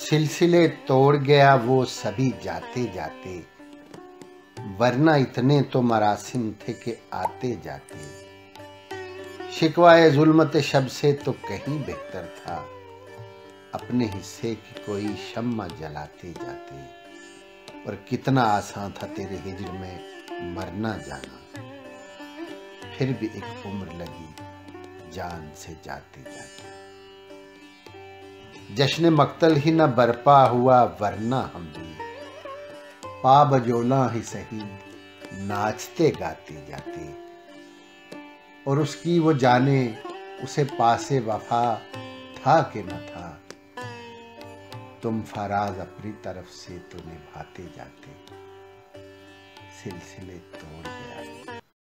सिलसिले तोड़ गया वो सभी जाते जाते, वरना इतने तो मरासिम थे कि आते जाते। शिकवाए जुल्मत शब से तो कहीं बेहतर था, अपने हिस्से की कोई शम्मा जलाते जाते। और कितना आसान था तेरे हिज्र में मरना जाना, फिर भी एक उम्र लगी जान से जाते जाते। जश्न मक्तल ही न बरपा हुआ, वरना हम भी पा बजोला ही सही नाचते गाते जाते। और उसकी वो जाने उसे पासे वफा था कि न था, तुम फराज अपनी तरफ से तो निभाते जाते। सिलसिले तोड़